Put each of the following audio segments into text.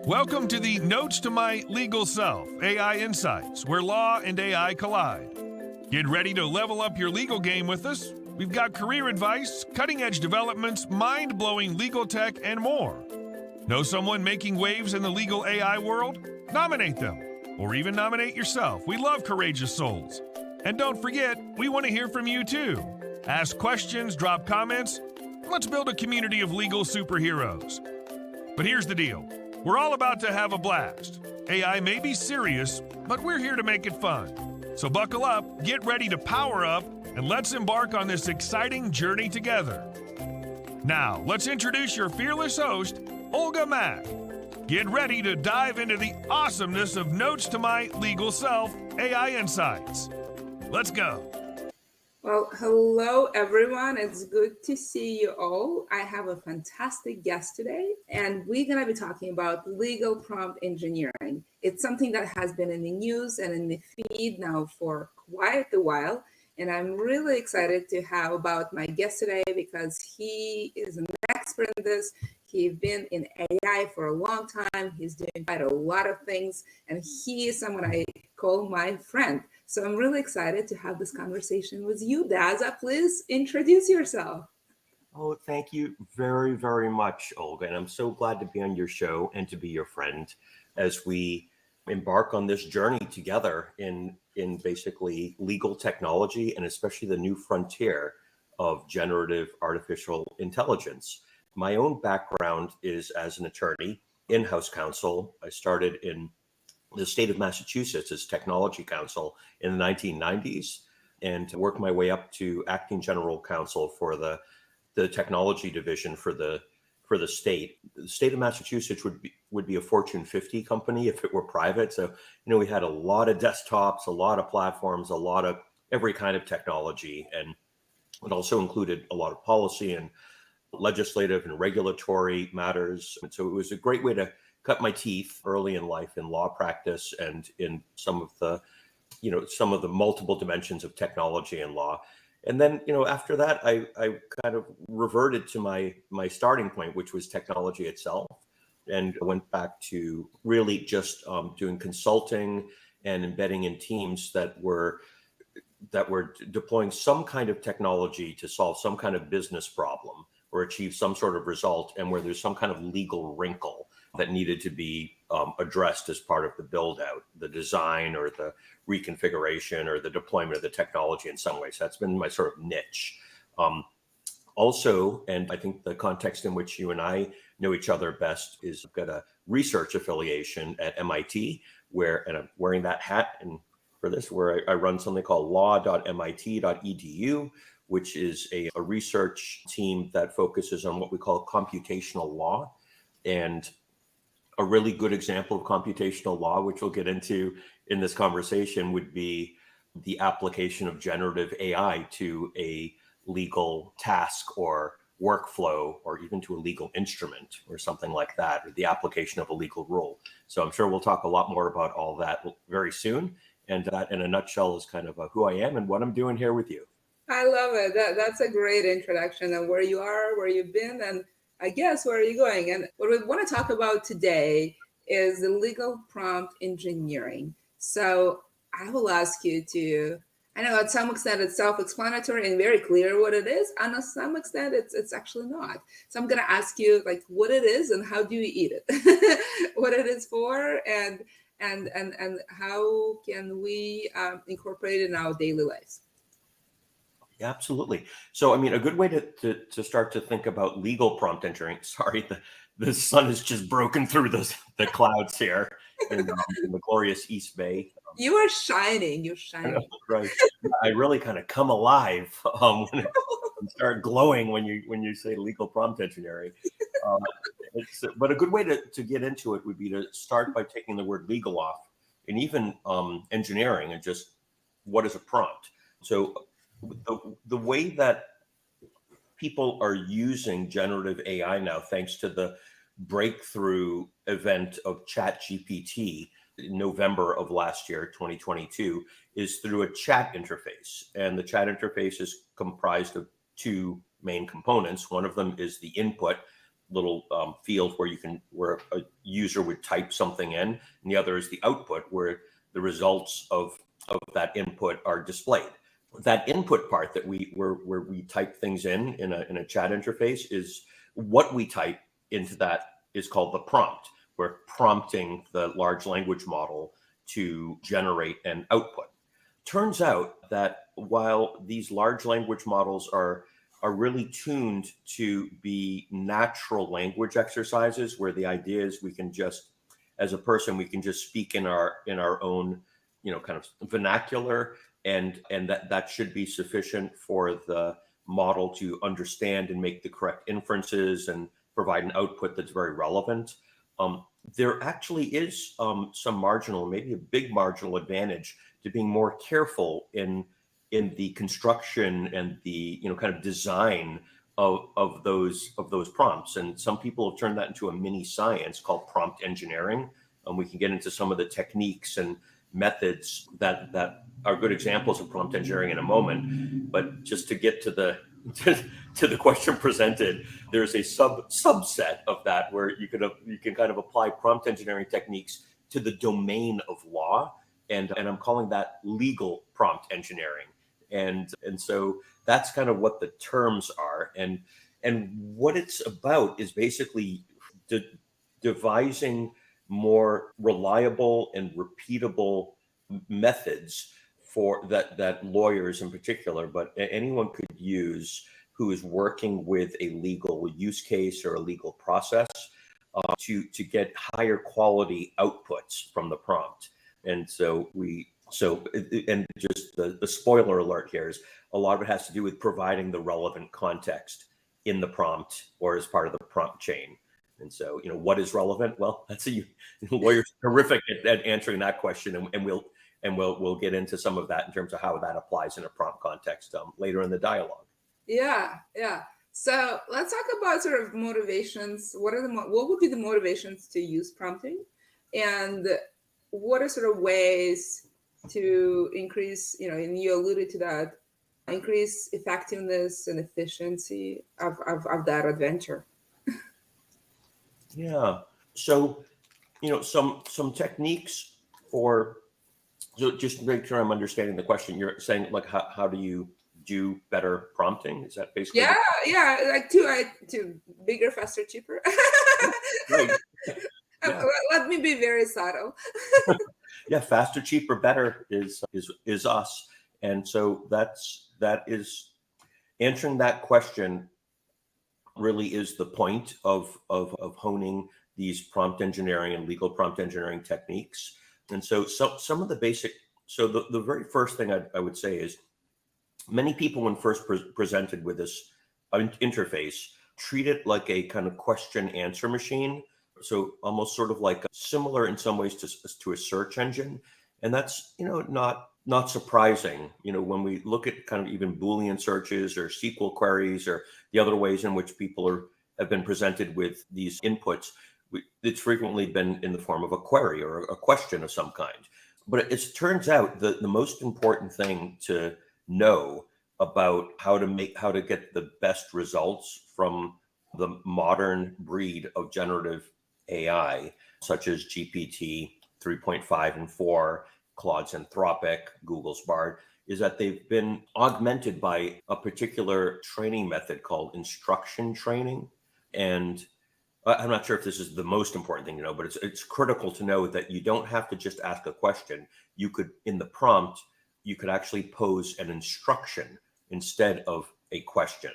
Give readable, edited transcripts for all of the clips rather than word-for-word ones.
Welcome to the Notes to My Legal Self, AI Insights, where law and AI collide. Get ready to level up your legal game with us. We've got career advice, cutting-edge developments, mind-blowing legal tech, and more. Know someone making waves in the legal AI world? Nominate them, or even nominate yourself. We love courageous souls. And don't forget, we want to hear from you too. Ask questions, drop comments. Let's build a community of legal superheroes. But here's the deal. We're all about to have a blast. AI may be serious, but we're here to make it fun. So buckle up, get ready to power up, and let's embark on this exciting journey together. Now, let's introduce your fearless host, Olga Mack. Get ready to dive into the awesomeness of Notes to My Legal Self, AI Insights. Let's go. Well, hello everyone. It's good to see you all. I have a fantastic guest today, and we're going to be talking about legal prompt engineering. It's something that has been in the news and in the feed now for quite a while, and I'm really excited to have about my guest today because he is an expert in this. He's been in AI for a long time. He's doing quite a lot of things, and he is someone I call my friend. So I'm really excited to have this conversation with you, Dazza. Please introduce yourself. Oh, thank you very, very much, Olga. And I'm so glad to be on your show and to be your friend as we embark on this journey together in basically legal technology and especially the new frontier of generative artificial intelligence. My own background is as an attorney, in-house counsel. I started in the state of Massachusetts as technology counsel in the 1990s and worked my way up to acting general counsel for the technology division for the state. The state of Massachusetts would be a Fortune 50 company if it were private. So, we had a lot of desktops, a lot of platforms, a lot of every kind of technology. And it also included a lot of policy and legislative and regulatory matters. And so it was a great way to cut my teeth early in life in law practice and in some of the multiple dimensions of technology and law. And then, after that, I kind of reverted to my starting point, which was technology itself, and went back to really just doing consulting and embedding in teams that were deploying some kind of technology to solve some kind of business problem or achieve some sort of result, and where there's some kind of legal wrinkle that needed to be addressed as part of the build out, the design or the reconfiguration or the deployment of the technology in some ways. That's been my sort of niche. Also, and I think the context in which you and I know each other best is I've got a research affiliation at MIT and I'm wearing that hat and for this, where I run something called law.mit.edu, which is a research team that focuses on what we call computational law. And a really good example of computational law, which we'll get into in this conversation, would be the application of generative AI to a legal task or workflow, or even to a legal instrument or something like that, or the application of a legal rule. So I'm sure we'll talk a lot more about all that very soon. And that, in a nutshell, is kind of who I am and what I'm doing here with you. I love it. That's a great introduction of where you are, where you've been, and I guess where are you going? And what we want to talk about today is the legal prompt engineering. So I will ask you to, I know at some extent it's self-explanatory and very clear what it is, and to some extent it's actually not. So I'm going to ask you like what it is and how do you eat it, what it is for, and how can we incorporate it in our daily lives. Yeah, absolutely. So, a good way to start to think about legal prompt engineering. Sorry, the sun has just broken through the clouds here in the glorious East Bay. You are shining. You're shining. Right. I really kind of come alive when and start glowing when you say legal prompt engineering. But a good way to get into it would be to start by taking the word legal off, and even engineering, and just what is a prompt. So the way that people are using generative AI now, thanks to the breakthrough event of ChatGPT in November of last year, 2022, is through a chat interface. And the chat interface is comprised of two main components. One of them is the input, little field where a user would type something in, and the other is the output where the results of that input are displayed. That input part that where we type things in a chat interface is what we type into that is called the prompt. We're prompting the large language model to generate an output. Turns out that while these large language models are really tuned to be natural language exercises, where the idea is we can just, as a person, we can just speak in our own, kind of vernacular, and that should be sufficient for the model to understand and make the correct inferences and provide an output that's very relevant. There actually is some marginal, maybe a big marginal advantage to being more careful in the construction and the kind of design of those prompts. And some people have turned that into a mini science called prompt engineering. We can get into some of the techniques and methods that are good examples of prompt engineering in a moment. But just to get to the to the question presented, there's a subset of that where you can kind of apply prompt engineering techniques to the domain of law, and I'm calling that legal prompt engineering. And so that's kind of what the terms are, and what it's about is basically devising more reliable and repeatable methods for that lawyers in particular, but anyone could use who is working with a legal use case or a legal process to get higher quality outputs from the prompt. And so and just the spoiler alert here is a lot of it has to do with providing the relevant context in the prompt or as part of the prompt chain. And so, what is relevant? Well, that's lawyers terrific at answering that question, and we'll get into some of that in terms of how that applies in a prompt context later in the dialogue. Yeah. So let's talk about sort of motivations. What would be the motivations to use prompting, and what are sort of ways to increase, and you alluded to that, increase effectiveness and efficiency of that adventure? Yeah. So, some techniques for, so just to make sure I'm understanding the question, you're saying like how do you do better prompting? Is that basically? Yeah, like to bigger, faster, cheaper. Right. Yeah. Let me be very subtle. Yeah, faster, cheaper, better is us, and so that is answering that question. Really is the point of honing these prompt engineering and legal prompt engineering techniques. And so some of the basic, so the very first thing I would say is many people when first presented with this interface treat it like a kind of question answer machine. So almost sort of like similar in some ways to a search engine. And that's, not surprising, when we look at kind of even Boolean searches or SQL queries or the other ways in which people have been presented with these inputs. It's frequently been in the form of a query or a question of some kind. But it turns out the most important thing to know about how to get the best results from the modern breed of generative AI, such as GPT 3.5 and 4, Claude's Anthropic, Google's Bard, is that they've been augmented by a particular training method called instruction training. And I'm not sure if this is the most important thing to know, but it's critical to know that you don't have to just ask a question. You could, in the prompt, you could actually pose an instruction instead of a question.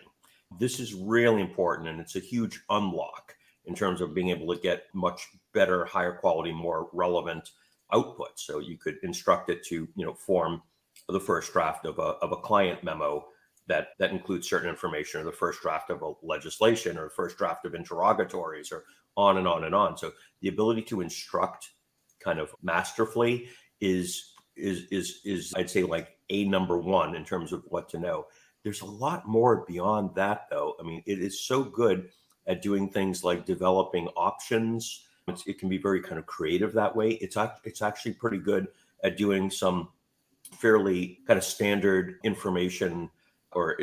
This is really important, and it's a huge unlock in terms of being able to get much better, higher quality, more relevant output. So you could instruct it to, form the first draft of a client memo that includes certain information, or the first draft of a legislation, or the first draft of interrogatories, or on and on and on. So the ability to instruct kind of masterfully is I'd say like a number one in terms of what to know. There's a lot more beyond that, though. I mean, it is so good at doing things like developing options. It can be very kind of creative that way. It's actually pretty good at doing some fairly kind of standard information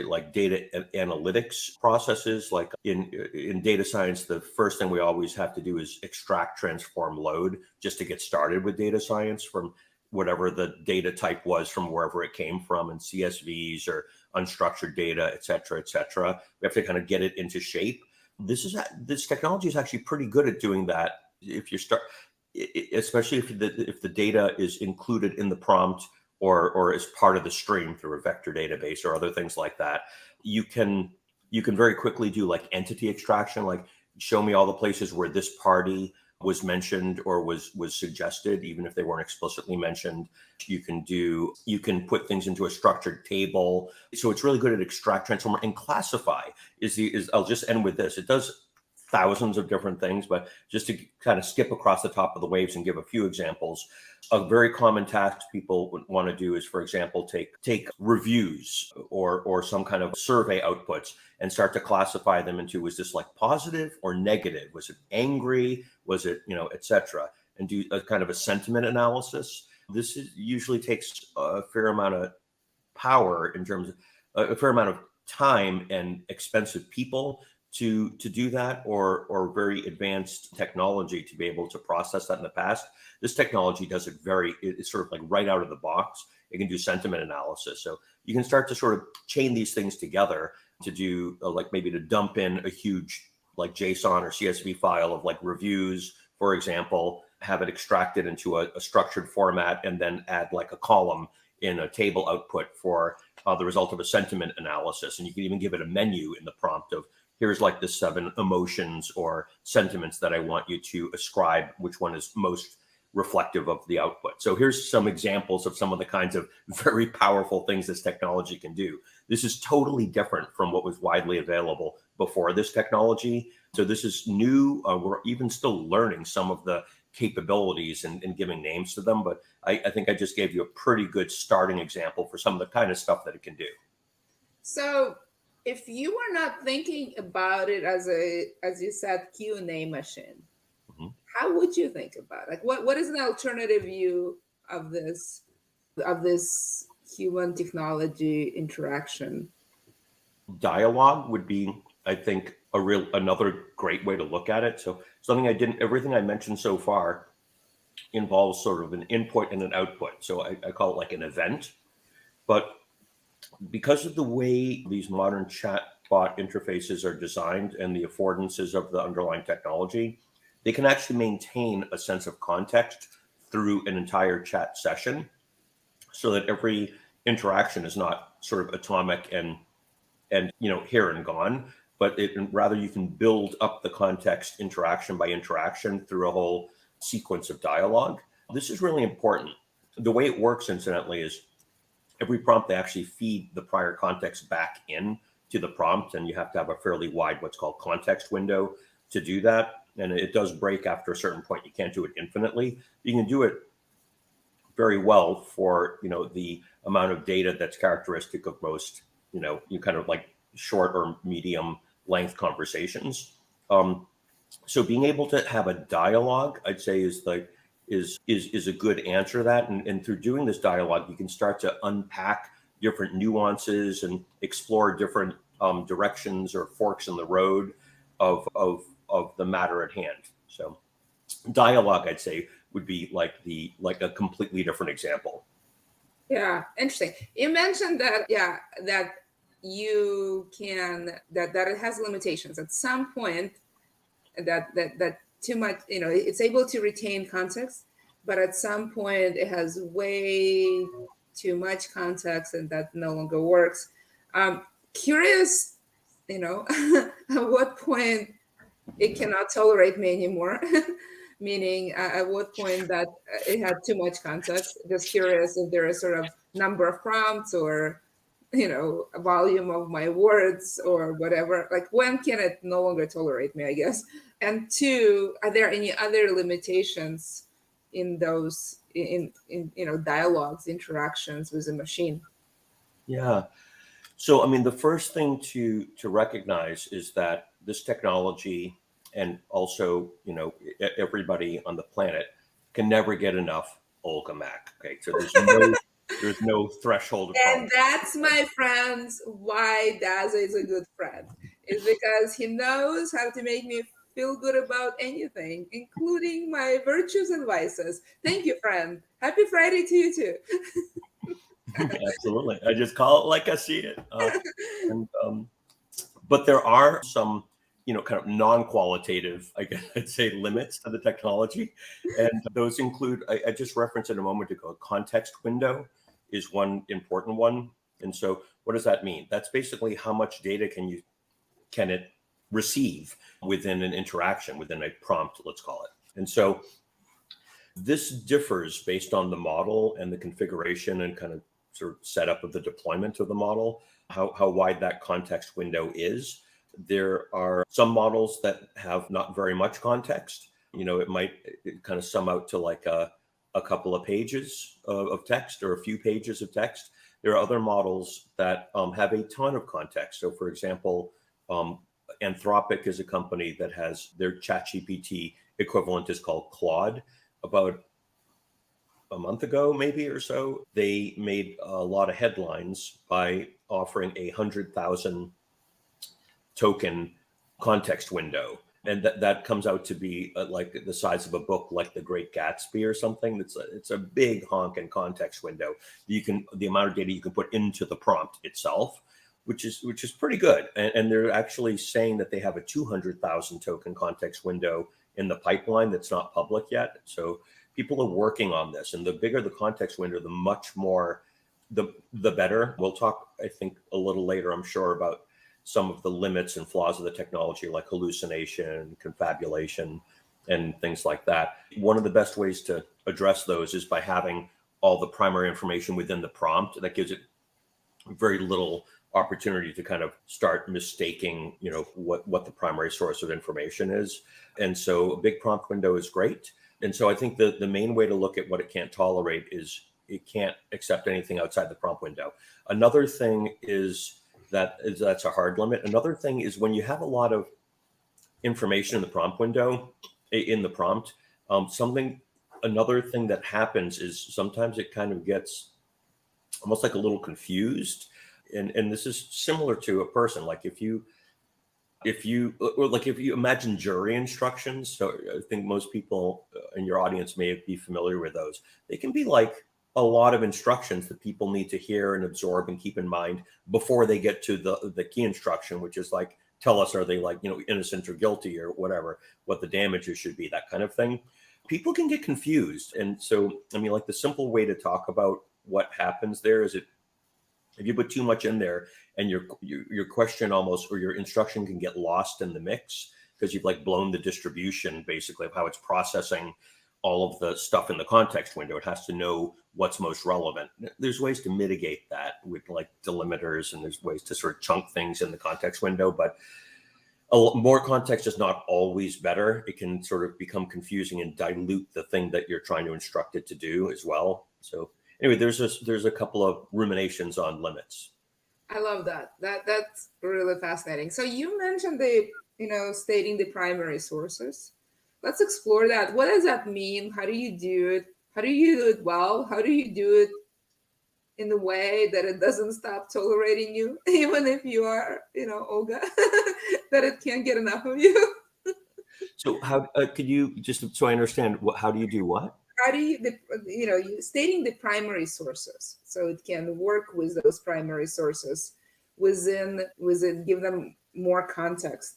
like data analytics processes. Like in data science, the first thing we always have to do is extract, transform, load, just to get started with data science from whatever the data type was from wherever it came from, and CSVs or unstructured data, et cetera, et cetera. We have to kind of get it into shape. This technology is actually pretty good at doing that. If you start, especially if the data is included in the prompt or as part of the stream through a vector database or other things like that, you can very quickly do like entity extraction, like show me all the places where this party was mentioned or was suggested, even if they weren't explicitly mentioned. You can put things into a structured table. So it's really good at extract, transform, and classify. I'll just end with this. It does thousands of different things, but just to kind of skip across the top of the waves and give a few examples. A very common task people would want to do is, for example, take reviews or some kind of survey outputs and start to classify them into, was this like positive or negative? Was it angry? Was it, et cetera? And do a kind of a sentiment analysis. This usually takes a fair amount of power in terms of a fair amount of time and expensive people to do that, or very advanced technology to be able to process that in the past. This technology does it it's sort of like right out of the box. It can do sentiment analysis. So you can start to sort of chain these things together to do like maybe to dump in a huge like JSON or CSV file of like reviews, for example, have it extracted into a structured format, and then add like a column in a table output for the result of a sentiment analysis. And you can even give it a menu in the prompt of, here's like the 7 emotions or sentiments that I want you to ascribe, which one is most reflective of the output. So here's some examples of some of the kinds of very powerful things this technology can do. This is totally different from what was widely available before this technology. So this is new. We're even still learning some of the capabilities and giving names to them. But I think I just gave you a pretty good starting example for some of the kind of stuff that it can do. So if you were not thinking about it as you said, Q&A machine, how would you think about it? Like what is an alternative view of this human technology interaction? Dialogue would be, I think, another great way to look at it. So everything I mentioned so far involves sort of an input and an output. So I call it like an event. But because of the way these modern chatbot interfaces are designed and the affordances of the underlying technology, they can actually maintain a sense of context through an entire chat session, so that every interaction is not sort of atomic and here and gone, but rather you can build up the context interaction by interaction through a whole sequence of dialogue. This is really important. The way it works, incidentally, is every prompt, they actually feed the prior context back in to the prompt, and you have to have a fairly wide, what's called context window to do that. And it does break after a certain point. You can't do it infinitely. You can do it very well for, the amount of data that's characteristic of most, you kind of like short or medium length conversations. So being able to have a dialogue, I'd say, is a good answer to that. And through doing this dialogue, you can start to unpack different nuances and explore different directions or forks in the road of the matter at hand. So dialogue, I'd say, would be like a completely different example. Yeah, interesting. You mentioned that, that you can, that it has limitations at some point, that too much, it's able to retain context, but at some point it has way too much context and that no longer works. Curious, at what point it cannot tolerate me anymore. Meaning at what point that it had too much context. Just curious if there is sort of number of prompts or, a volume of my words or whatever. Like when can it no longer tolerate me, I guess? And 2, are there any other limitations in those, in dialogues, interactions with a machine? Yeah. So, I mean, the first thing to recognize is that this technology, and also, everybody on the planet, can never get enough Olga Mac. Okay, so there's There's no threshold of And tolerance. that's, my friends, why Dazza is a good friend. It's because he knows how to make me feel good about anything, including my virtues and vices. Thank you, friend. Happy Friday to you too. Absolutely. I just call it like I see it. And but there are some, kind of non-qualitative, I guess I'd say, limits to the technology, and those include, I just referenced it a moment ago, context window is one important one. And so, what does that mean? That's basically how much data can it receive within an interaction, within a prompt, let's call it. And so, this differs based on the model and the configuration and kind of sort of setup of the deployment of the model, how wide that context window is. There are some models that have not very much context. It might kind of sum out to like a couple of pages of text or a few pages of text. There are other models that have a ton of context. So, for example, Anthropic is a company that has their ChatGPT equivalent is called Claude. About a month ago, maybe or so, they made a lot of headlines by offering 100,000 token context window. And that comes out to be like the size of a book, like The Great Gatsby or something. It's a big honking context window. The amount of data you can put into the prompt itself, which is pretty good. And they're actually saying that they have a 200,000 token context window in the pipeline that's not public yet. So people are working on this, and the bigger the context window, the much more, the better. We'll talk, I think, a little later, I'm sure, about some of the limits and flaws of the technology, like hallucination, confabulation, and things like that. One of the best ways to address those is by having all the primary information within the prompt. That gives it very little opportunity to kind of start mistaking, what the primary source of information is. And so a big prompt window is great. And so I think the main way to look at what it can't tolerate is it can't accept anything outside the prompt window. Another thing is that's a hard limit. Another thing is when you have a lot of information in the prompt window, in the prompt, another thing that happens is sometimes it kind of gets almost like a little confused. And this is similar to a person. Like if you imagine jury instructions, so I think most people in your audience may be familiar with those. They can be like a lot of instructions that people need to hear and absorb and keep in mind before they get to the key instruction, which is like, tell us, are they like, innocent or guilty or whatever, what the damages should be, that kind of thing. People can get confused. And so, like the simple way to talk about what happens there is if you put too much in there and your question almost, or your instruction can get lost in the mix because you've like blown the distribution basically of how it's processing all of the stuff in the context window. It has to know what's most relevant. There's ways to mitigate that with like delimiters, and there's ways to sort of chunk things in the context window, but more context is not always better. It can sort of become confusing and dilute the thing that you're trying to instruct it to do as well. So anyway, there's a couple of ruminations on limits. I love that. That's really fascinating. So you mentioned stating the primary sources. Let's explore that. What does that mean? How do you do it? How do you do it well? How do you do it in a way that it doesn't stop tolerating you, even if you are, Olga, that it can't get enough of you? So how could you, just so I understand, how do you do what? How do you stating the primary sources so it can work with those primary sources within give them more context,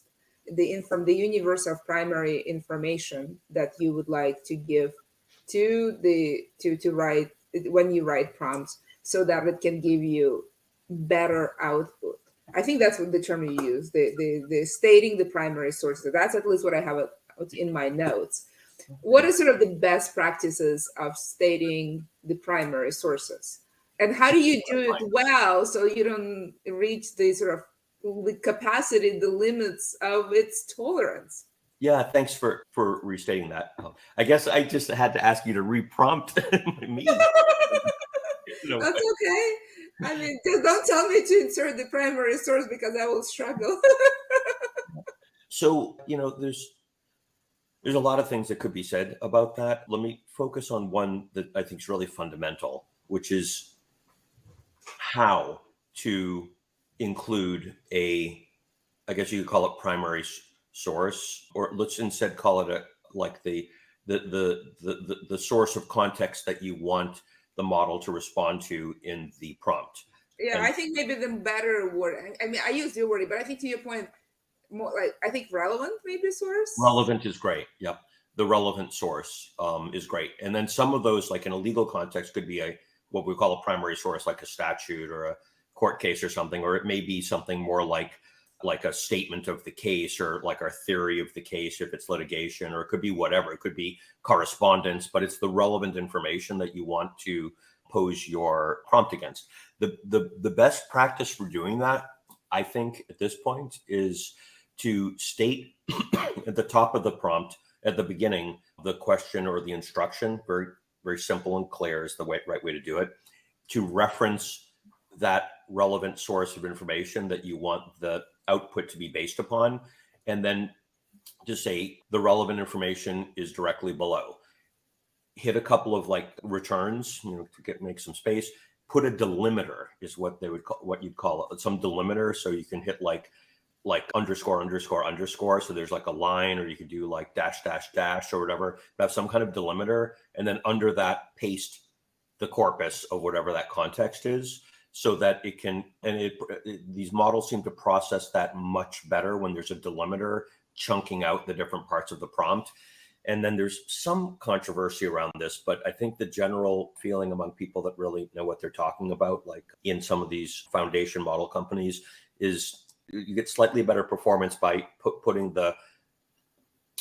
from the universe of primary information that you would like to give to write when you write prompts, so that it can give you better output. I think that's what the term you use, the stating the primary sources. That's at least what I have in my notes. What are sort of the best practices of stating the primary sources? And how do you do it well so you don't reach the sort of the capacity, the limits of its tolerance? Yeah, thanks for restating that. I guess I just had to ask you to reprompt me. That's okay. Just don't tell me to insert the primary source because I will struggle. So, there's a lot of things that could be said about that. Let me focus on one that I think is really fundamental, which is how to include I guess you could call it primary source, or let's instead call it the source of context that you want the model to respond to in the prompt. Yeah, And I think maybe the better word. I mean, I use your word, but I think to your point, more like I think relevant maybe source. relevant is great. Yep. The relevant source is great. And then some of those, like in a legal context, could be what we call a primary source, like a statute or a court case or something, or it may be something more like a statement of the case, or like our theory of the case if it's litigation, or it could be whatever. It could be correspondence, but it's the relevant information that you want to pose your prompt against. The best practice for doing that, I think, at this point is to state at the top of the prompt, at the beginning, the question or the instruction. Very, very simple and clear is the right way to do it. To reference that relevant source of information that you want the output to be based upon, and then to say the relevant information is directly below. Hit a couple of returns, to make some space. Put a delimiter is what you'd call it, some delimiter, so you can hit like underscore underscore underscore. So there's like a line, or you could do like dash dash dash or whatever. Have some kind of delimiter, and then under that paste the corpus of whatever that context is, so that it can. And these models seem to process that much better when there's a delimiter chunking out the different parts of the prompt. And then there's some controversy around this, but I think the general feeling among people that really know what they're talking about, like in some of these foundation model companies, is you get slightly better performance by putting the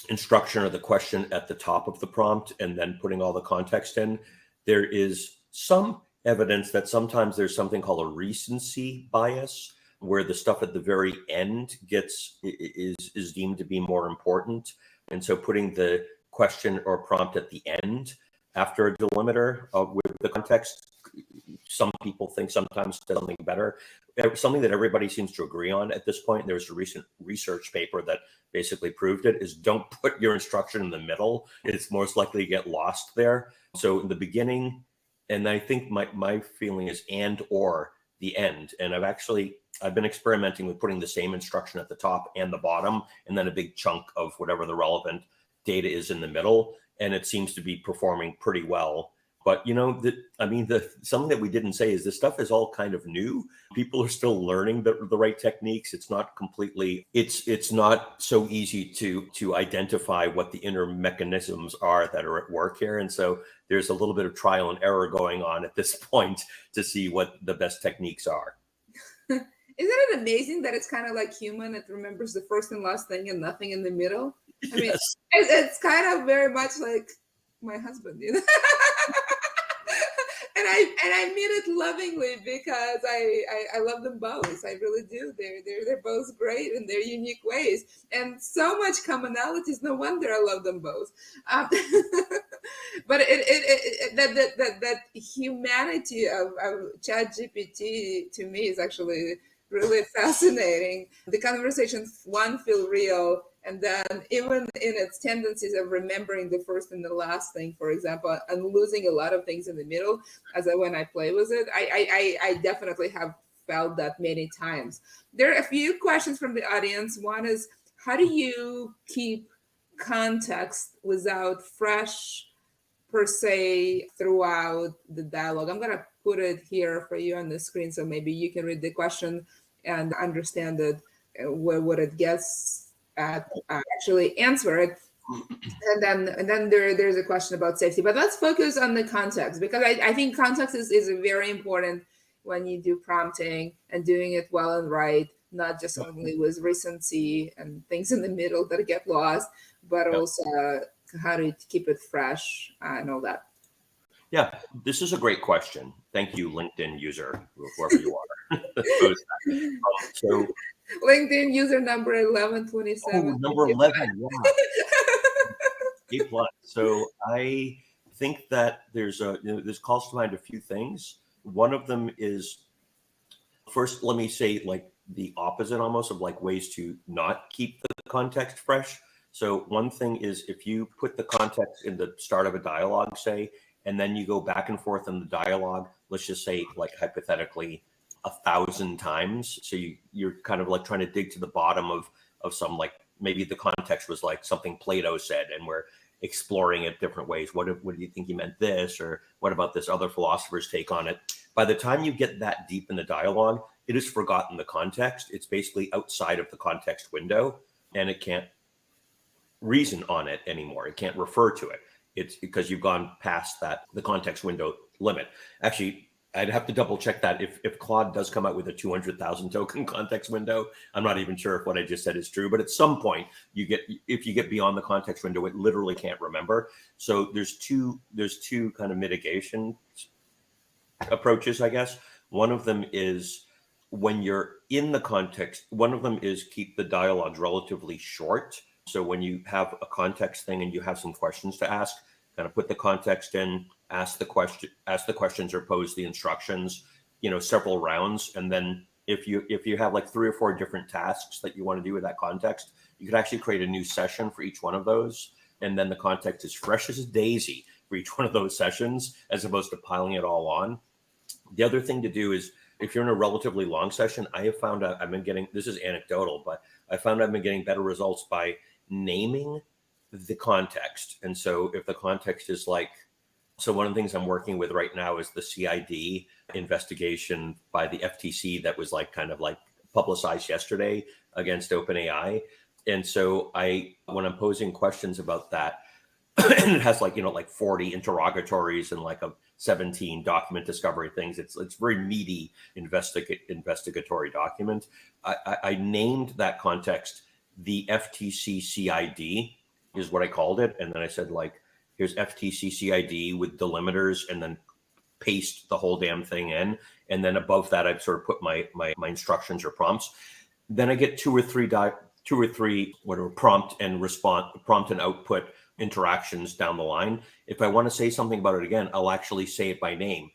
instruction or the question at the top of the prompt and then putting all the context in. There is some evidence that sometimes there's something called a recency bias, where the stuff at the very end is deemed to be more important. And so putting the question or prompt at the end after a delimiter with the context, some people think sometimes does something better. Something that everybody seems to agree on at this point, there's a recent research paper that basically proved it, is don't put your instruction in the middle. It's most likely to get lost there. So in the beginning, and I think my feeling is and or the end. And I've been experimenting with putting the same instruction at the top and the bottom, and then a big chunk of whatever the relevant data is in the middle. And it seems to be performing pretty well. But something that we didn't say is this stuff is all kind of new. People are still learning the right techniques. It's not completely, it's not so easy to identify what the inner mechanisms are that are at work here. And so there's a little bit of trial and error going on at this point to see what the best techniques are. Isn't it amazing that it's kind of like human? It remembers the first and last thing and nothing in the middle. I mean, Yes. it's kind of very much like my husband, And I mean it lovingly, because I love them both. I really do. They're both great in their unique ways, and so much commonalities. No wonder I love them both. But that humanity of ChatGPT to me is actually really fascinating. The conversations, one, feel real, and then even in its tendencies of remembering the first and the last thing, for example, and losing a lot of things in the middle, when I play with it, I definitely have felt that many times. There are a few questions from the audience. One is, how do you keep context without fresh per se throughout the dialogue? I'm going to put it here for you on the screen, so maybe you can read the question and understand it, what it gets at, actually answer it. And then there's a question about safety. But let's focus on the context, because I think context is very important when you do prompting, and doing it well and right, not just only with recency and things in the middle that get lost, but also how to keep it fresh and all that. Yeah, this is a great question. Thank you, LinkedIn user, whoever you are. So LinkedIn user number 1127. Oh, number 11, yeah. A+. So I think that this calls to mind a few things. One of them is, first, let me say like the opposite almost of like ways to not keep the context fresh. So one thing is, if you put the context in the start of a dialogue, say, and then you go back and forth in the dialogue, let's just say like hypothetically 1,000 times. So you're kind of like trying to dig to the bottom of some, like maybe the context was like something Plato said, and we're exploring it different ways. What do you think he meant this? Or what about this other philosopher's take on it? By the time you get that deep in the dialogue, it has forgotten the context. It's basically outside of the context window, and it can't reason on it anymore. It can't refer to it. It's because you've gone past the context window limit. Actually, I'd have to double check that if Claude does come out with a 200,000 token context window. I'm not even sure if what I just said is true, but at some point if you get beyond the context window, it literally can't remember. So there's two kind of mitigation approaches, I guess. One of them is when you're in the context, one of them is keep the dialogues relatively short. So when you have a context thing and you have some questions to ask, kind of put the context in, ask the questions or pose the instructions, several rounds. And then if you have like 3 or 4 different tasks that you want to do with that context, you could actually create a new session for each one of those. And then the context is fresh as a daisy for each one of those sessions, as opposed to piling it all on. The other thing to do is, if you're in a relatively long session, I have found out this is anecdotal, but I found I've been getting better results by naming the context. And so if the context is like, so one of the things I'm working with right now is the CID investigation by the FTC that was like kind of like publicized yesterday against OpenAI. And so when I'm posing questions about that, and it has like 40 interrogatories and like a 17 document discovery things. It's very meaty investigatory document. I named that context the FTC CID is what I called it. And then I said, like, here's FTC CID with delimiters, and then paste the whole damn thing in. And then above that, I've sort of put my instructions or prompts. Then I get two or three whatever prompt and output interactions down the line. If I want to say something about it again, I'll actually say it by name.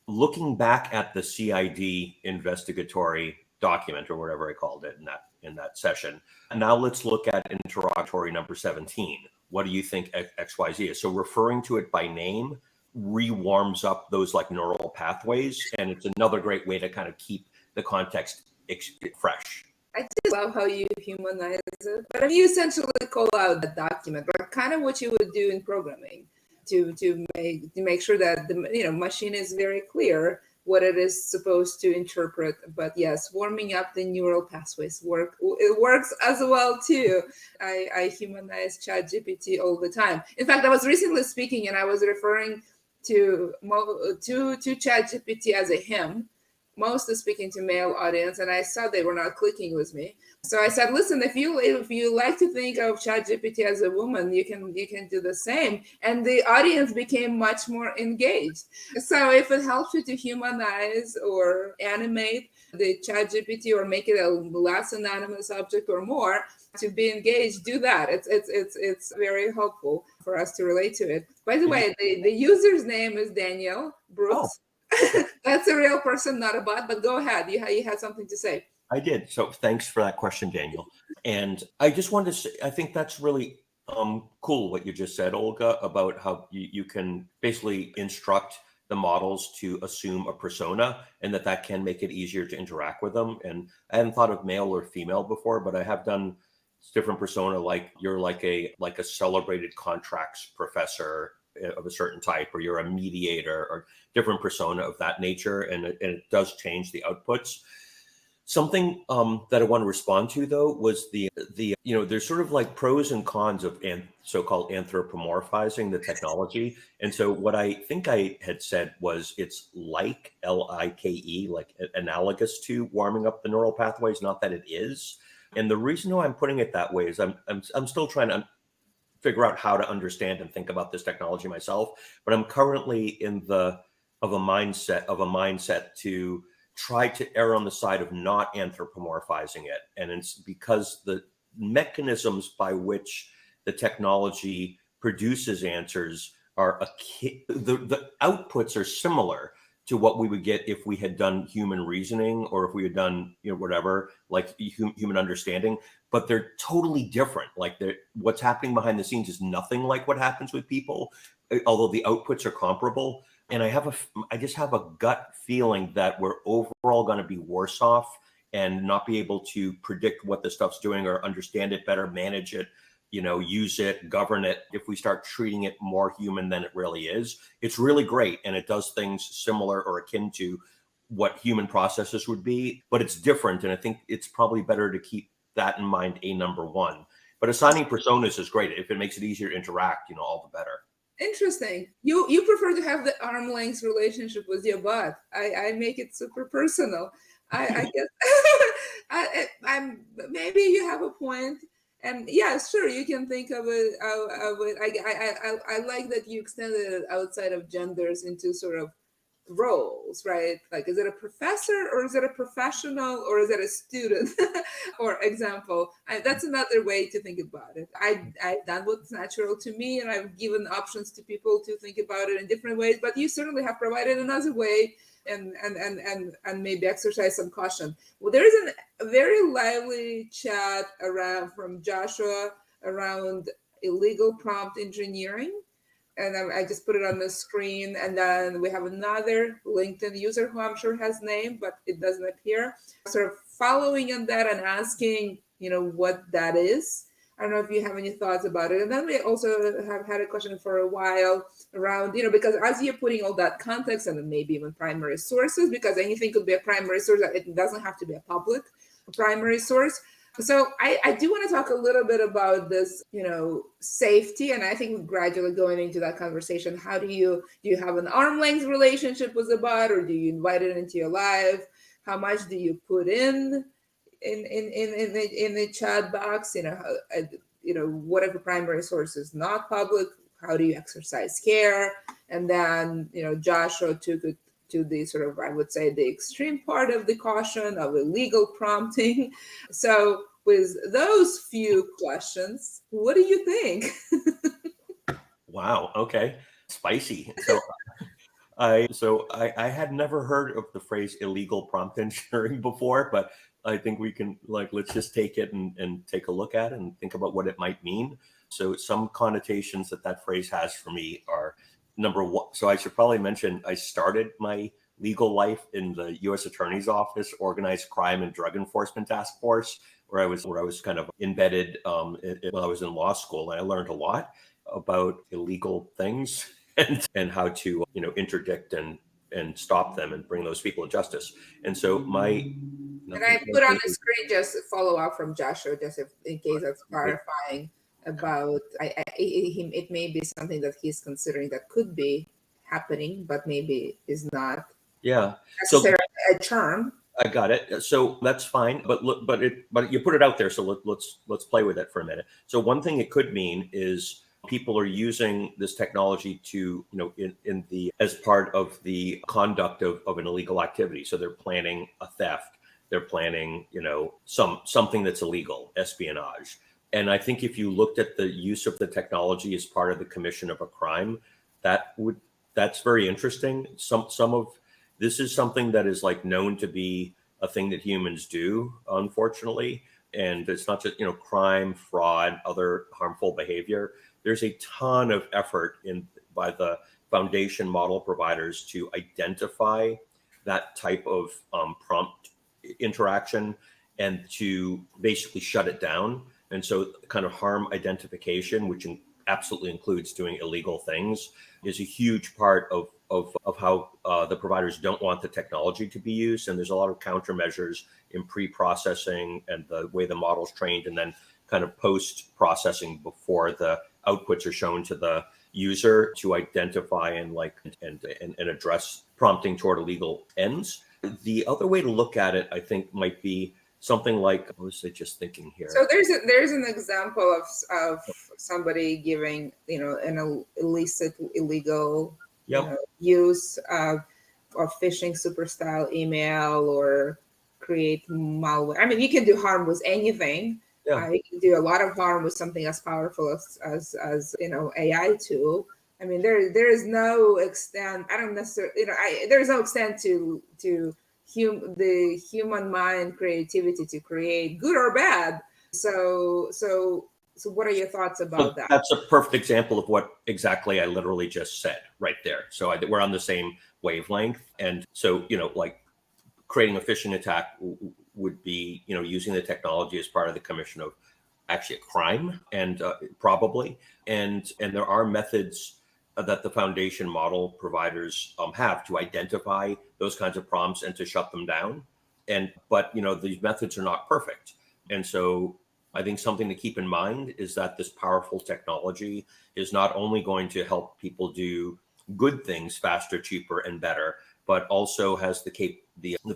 Looking back at the CID investigatory document, or whatever I called it in that session. Now let's look at interrogatory number 17. What do you think XYZ is? So referring to it by name rewarms up those like neural pathways, and it's another great way to kind of keep the context fresh. I just love how you humanize it. But you essentially call out the document, like kind of what you would do in programming to make sure that the machine is very clear what it is supposed to interpret. But yes, warming up the neural pathways it works as well too. I humanize ChatGPT all the time. In fact, I was recently speaking and I was referring to ChatGPT as a him, mostly speaking to male audience, and I saw they were not clicking with me. So I said, listen, if you like to think of ChatGPT as a woman, you can do the same. And the audience became much more engaged. So if it helps you to humanize or animate the ChatGPT or make it a less anonymous object or more to be engaged, do that. It's very helpful for us to relate to it. By the way, the user's name is Daniel Brooks. Oh. That's a real person, not a bot, but go ahead. You had something to say. I did. So thanks for that question, Daniel. And I just wanted to say, I think that's really cool what you just said, Olga, about how you can basically instruct the models to assume a persona, and that can make it easier to interact with them. And I hadn't thought of male or female before, but I have done different persona, like you're like a celebrated contracts professor of a certain type, or you're a mediator, or different persona of that nature, and it does change the outputs. Something that I want to respond to, though, was the there's sort of like pros and cons of so-called anthropomorphizing the technology. And so what I think I had said was it's like LIKE, like analogous to warming up the neural pathways, not that it is. And the reason why I'm putting it that way is I'm still trying to figure out how to understand and think about this technology myself, but I'm currently of a mindset to try to err on the side of not anthropomorphizing it. And it's because the mechanisms by which the technology produces answers the outputs are similar to what we would get if we had done human reasoning, or if we had done whatever, like human understanding. but they're totally different. Like what's happening behind the scenes is nothing like what happens with people, although the outputs are comparable. And I just have a gut feeling that we're overall going to be worse off and not be able to predict what the stuff's doing or understand it better, manage it, use it, govern it. If we start treating it more human than it really is, it's really great. And it does things similar or akin to what human processes would be, but it's different. And I think it's probably better to keep that in mind, number one. But assigning personas is great. If it makes it easier to interact, all the better. Interesting. You prefer to have the arm length relationship with your bot. I make it super personal. I guess I'm maybe you have a point. And yeah, sure, you can think of it. I like that you extended it outside of genders into sort of roles, right? Like, is it a professor or is it a professional or is it a student? Or example, that's another way to think about it. I've done what's natural to me, and I've given options to people to think about it in different ways. But you certainly have provided another way, and maybe exercise some caution. Well, there is a very lively chat around from Joshua around illegal prompt engineering. And I just put it on the screen. And then we have another LinkedIn user who I'm sure has name, but it doesn't appear. Sort of following on that and asking, what that is. I don't know if you have any thoughts about it. And then we also have had a question for a while around, because as you're putting all that context and maybe even primary sources, because anything could be a primary source, it doesn't have to be a public primary source. So I do want to talk a little bit about this, safety. And I think gradually going into that conversation, how do you have an arm length relationship with the bot, or do you invite it into your life? How much do you put in the chat box? What if a primary source is not public? How do you exercise care? And then, Joshua took it to the sort of, I would say, the extreme part of the caution of illegal prompting. So with those few questions, what do you think? Wow. Okay. Spicy. So I had never heard of the phrase illegal prompt engineering before, but I think we can let's just take it and take a look at it and think about what it might mean. So some connotations that phrase has for me are, number one. So I should probably mention I started my legal life in the U.S. Attorney's Office, Organized Crime and Drug Enforcement Task Force, where I was kind of embedded while I was in law school, and I learned a lot about illegal things and how to interdict and stop them and bring those people to justice. And so and I put on the screen just a follow up from Joshua, just in case that's clarifying about it may be something that he's considering that could be happening, but maybe is not. Yeah. Necessarily a term. I got it. So that's fine, but you put it out there. So let's play with it for a minute. So one thing it could mean is people are using this technology to, as part of the conduct of an illegal activity. So they're planning a theft. They're planning, something that's illegal, espionage. And I think if you looked at the use of the technology as part of the commission of a crime, that's very interesting. This is something that is known to be a thing that humans do, unfortunately. And it's not just, crime, fraud, other harmful behavior. There's a ton of effort by the foundation model providers to identify that type of prompt interaction and to basically shut it down. And so kind of harm identification, which absolutely includes doing illegal things, is a huge part of how the providers don't want the technology to be used. And there's a lot of countermeasures in pre-processing and the way the model's trained, and then kind of post-processing before the outputs are shown to the user to identify and address prompting toward illegal ends. The other way to look at it, I think, might be something like, what was I just thinking here? So there's an example of somebody giving, an illicit, illegal use of phishing super style email or create malware. I mean, you can do harm with anything. Yeah. You can do a lot of harm with something as powerful as AI tool. I mean, there is no extent. I don't necessarily, there's no extent to the human mind creativity to create, good or bad, So what are your thoughts about that? That's a perfect example of what exactly I literally just said right there. So we're on the same wavelength. And so, like creating a phishing attack would be, using the technology as part of the commission of actually a crime, and probably. And there are methods that the foundation model providers have to identify those kinds of prompts and to shut them down. But these methods are not perfect. And so I think something to keep in mind is that this powerful technology is not only going to help people do good things faster, cheaper, and better, but also has the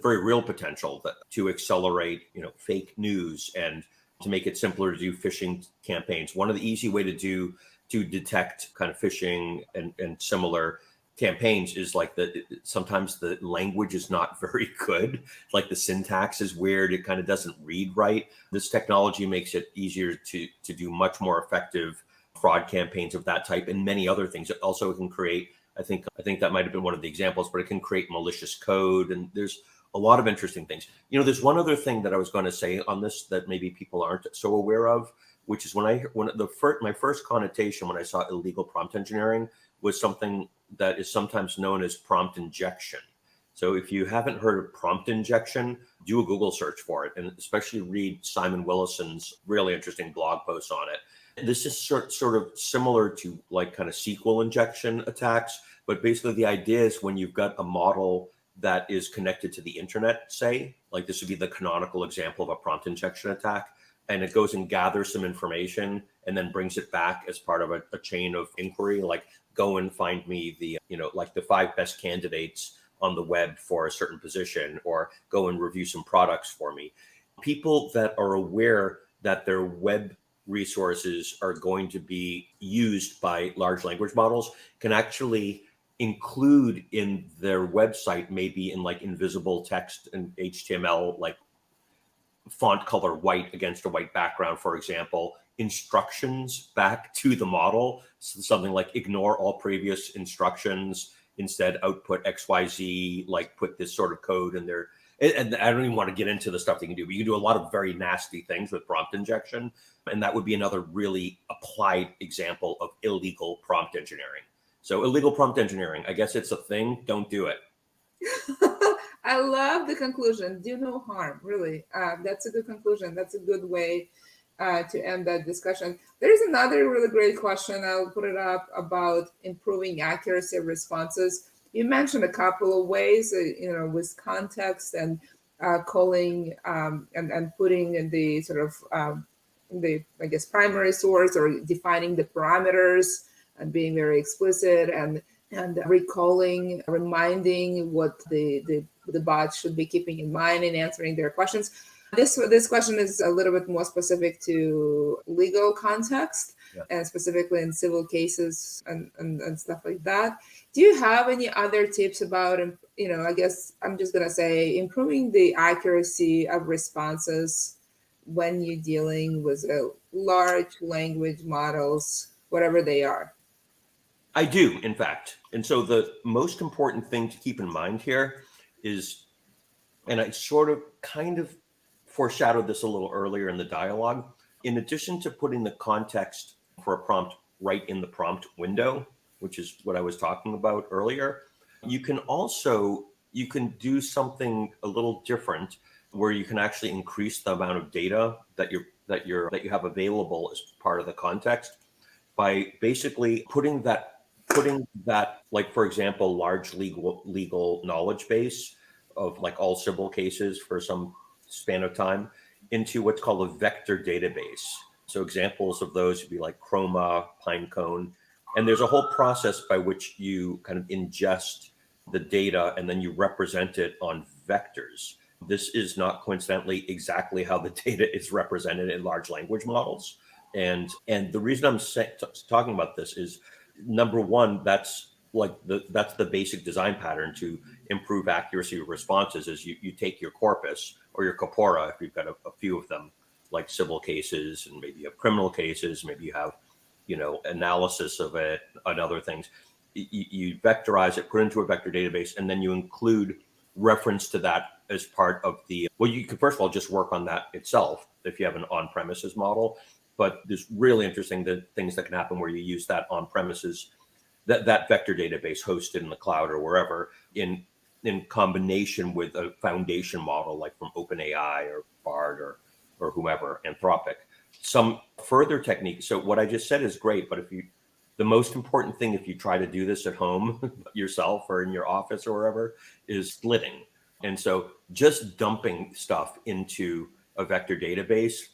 very real potential to accelerate, fake news and to make it simpler to do phishing campaigns. One of the easy way to detect kind of phishing and similar campaigns is like sometimes the language is not very good. Like the syntax is weird. It kind of doesn't read right. This technology makes it easier to do much more effective fraud campaigns of that type and many other things. It also can create, I think that might have been one of the examples, but it can create malicious code. And there's a lot of interesting things. There's one other thing that I was going to say on this that maybe people aren't so aware of, which is my first connotation when I saw illegal prompt engineering was something that is sometimes known as prompt injection. So if you haven't heard of prompt injection, do a Google search for it, and especially read Simon Willison's really interesting blog posts on it. This is sort of similar to like kind of SQL injection attacks, but basically the idea is when you've got a model that is connected to the internet, say, like this would be the canonical example of a prompt injection attack, and it goes and gathers some information and then brings it back as part of a chain of inquiry, like go and find me like the 5 best candidates on the web for a certain position, or go and review some products for me. People that are aware that their web resources are going to be used by large language models can actually include in their website, maybe in like invisible text and HTML, like font color white against a white background, for example, instructions back to the model. So something like ignore all previous instructions, instead output XYZ, like put this sort of code in there. And I don't even want to get into the stuff they can do, but you can do a lot of very nasty things with prompt injection. And that would be another really applied example of illegal prompt engineering. So illegal prompt engineering, I guess it's a thing. Don't do it. I love the conclusion. Do no harm, really. That's a good conclusion. That's a good way to end that discussion. There's another really great question. I'll put it up about improving accuracy of responses. You mentioned a couple of ways, with context and calling and putting in the sort of the, I guess, primary source, or defining the parameters and being very explicit and recalling, reminding what the bot should be keeping in mind in answering their questions. This question is a little bit more specific to legal context, and specifically in civil cases and stuff like that. Do you have any other tips about, I guess I'm just going to say, improving the accuracy of responses when you're dealing with large language models, whatever they are? I do, in fact. And so the most important thing to keep in mind here is, and I sort of kind of foreshadowed this a little earlier in the dialogue, in addition to putting the context for a prompt right in the prompt window, which is what I was talking about earlier, you can do something a little different where you can actually increase the amount of data that you have available as part of the context by basically putting that, like, for example, large legal knowledge base of like all civil cases for some span of time into what's called a vector database. So examples of those would be like Chroma, Pinecone, and there's a whole process by which you kind of ingest the data and then you represent it on vectors. This is not coincidentally exactly how the data is represented in large language models. And the reason I'm talking about this is, number one, that's the basic design pattern to improve accuracy of responses. Is you take your corpus or your corpora, if you've got a few of them, like civil cases, and maybe you have criminal cases, maybe you have analysis of it and other things. You vectorize it, put it into a vector database, and then you include reference to that as part of the, well, you could first of all just work on that itself if you have an on-premises model. But there's really interesting things that can happen where you use that on-premises, that vector database hosted in the cloud or wherever in combination with a foundation model like from OpenAI or Bard or whomever, Anthropic. Some further techniques. So what I just said is great, but the most important thing if you try to do this at home yourself or in your office or wherever is splitting. And so just dumping stuff into a vector database,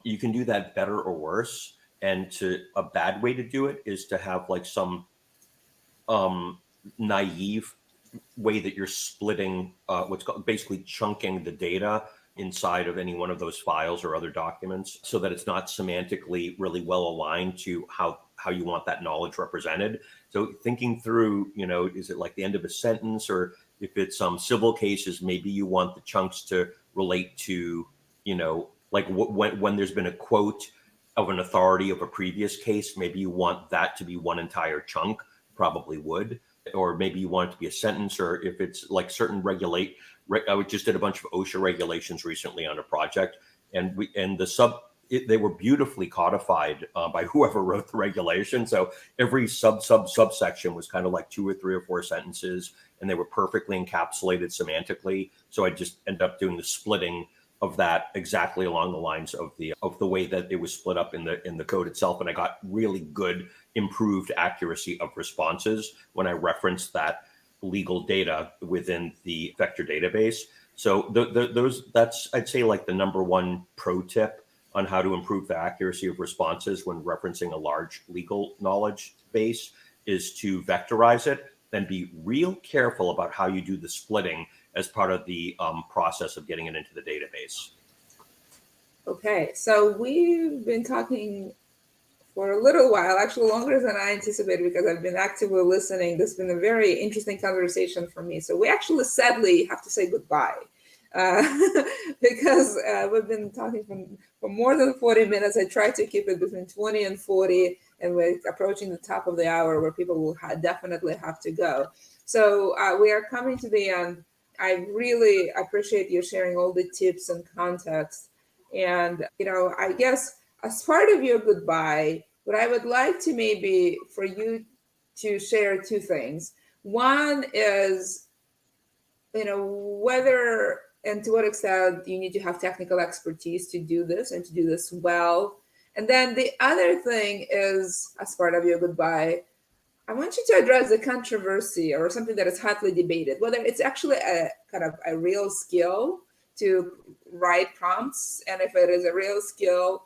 you can do that better or worse. And a bad way to do it is to have like some naive way that you're splitting what's called basically chunking the data inside of any one of those files or other documents so that it's not semantically really well aligned to how you want that knowledge represented. So thinking through, is it like the end of a sentence, or if it's some civil cases, maybe you want the chunks to relate to, like when there's been a quote of an authority of a previous case, maybe you want that to be one entire chunk, probably would. Or maybe you want it to be a sentence, or if it's like certain I just did a bunch of OSHA regulations recently on a project, and they were beautifully codified by whoever wrote the regulation. So every subsection was kind of like 2 or 3 or 4 sentences, and they were perfectly encapsulated semantically. So I just ended up doing the splitting of that exactly along the lines of the way that it was split up in the code itself, and I got really good improved accuracy of responses when I referenced that legal data within the vector database. So that's I'd say like the number one pro tip on how to improve the accuracy of responses when referencing a large legal knowledge base is to vectorize it and be real careful about how you do the splitting as part of the process of getting it into the database. Okay, so we've been talking for a little while, actually longer than I anticipated, because I've been actively listening. This has been a very interesting conversation for me. So we actually sadly have to say goodbye because we've been talking for more than 40 minutes. I try to keep it between 20 and 40, and we're approaching the top of the hour where people will definitely have to go. So we are coming to the end. I really appreciate you sharing all the tips and context. And, I guess as part of your goodbye, what I would like to maybe for you to share 2 things. One is, whether and to what extent you need to have technical expertise to do this and to do this well. And then the other thing is, as part of your goodbye, I want you to address the controversy or something that is hotly debated, whether it's actually a kind of a real skill to write prompts. And if it is a real skill,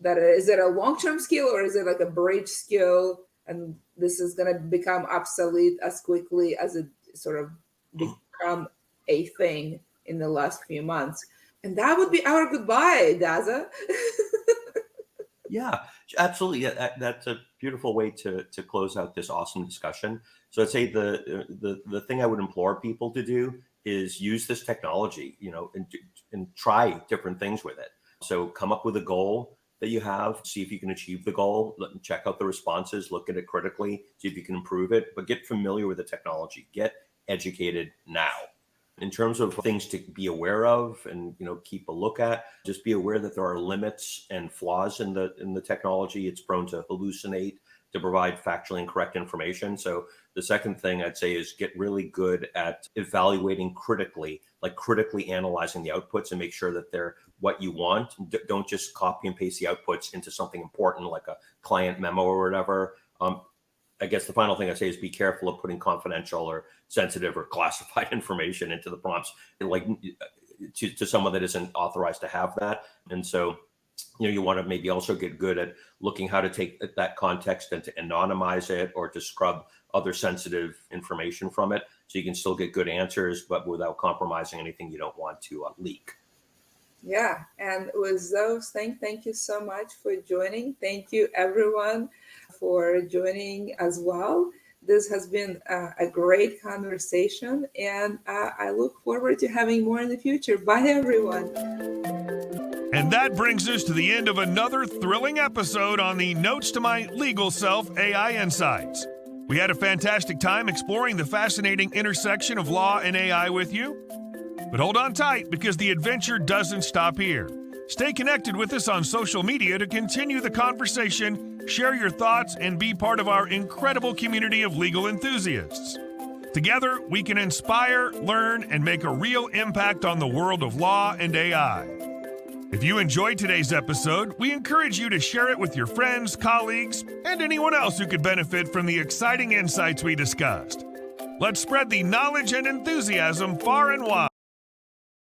is it a long-term skill, or is it like a bridge skill? And this is going to become obsolete as quickly as it sort of become a thing in the last few months. And that would be our goodbye, Dazza. Yeah, absolutely. Yeah, that's a beautiful way to close out this awesome discussion. So I'd say the thing I would implore people to do is use this technology, and try different things with it. So come up with a goal that you have, see if you can achieve the goal, check out the responses, look at it critically, see if you can improve it, but get familiar with the technology, get educated now. In terms of things to be aware of and keep a look at, just be aware that there are limits and flaws in the technology. It's prone to hallucinate, to provide factually incorrect information. So the second thing I'd say is get really good at evaluating critically, like critically analyzing the outputs and make sure that they're what you want. Don't just copy and paste the outputs into something important like a client memo or whatever. I guess the final thing I say is be careful of putting confidential or sensitive or classified information into the prompts, like to someone that isn't authorized to have that. And so, you want to maybe also get good at looking how to take that context and to anonymize it or to scrub other sensitive information from it, so you can still get good answers, but without compromising anything you don't want to leak. Yeah, and with those things, thank you so much for joining. Thank you, everyone, for joining as well. This has been a great conversation, and I look forward to having more in the future. Bye, everyone. And that brings us to the end of another thrilling episode on the Notes to My Legal Self AI Insights. We had a fantastic time exploring the fascinating intersection of law and AI with you. But hold on tight, because the adventure doesn't stop here. Stay connected with us on social media to continue the conversation, share your thoughts, and be part of our incredible community of legal enthusiasts. Together, we can inspire, learn, and make a real impact on the world of law and AI. If you enjoyed today's episode, we encourage you to share it with your friends, colleagues, and anyone else who could benefit from the exciting insights we discussed. Let's spread the knowledge and enthusiasm far and wide.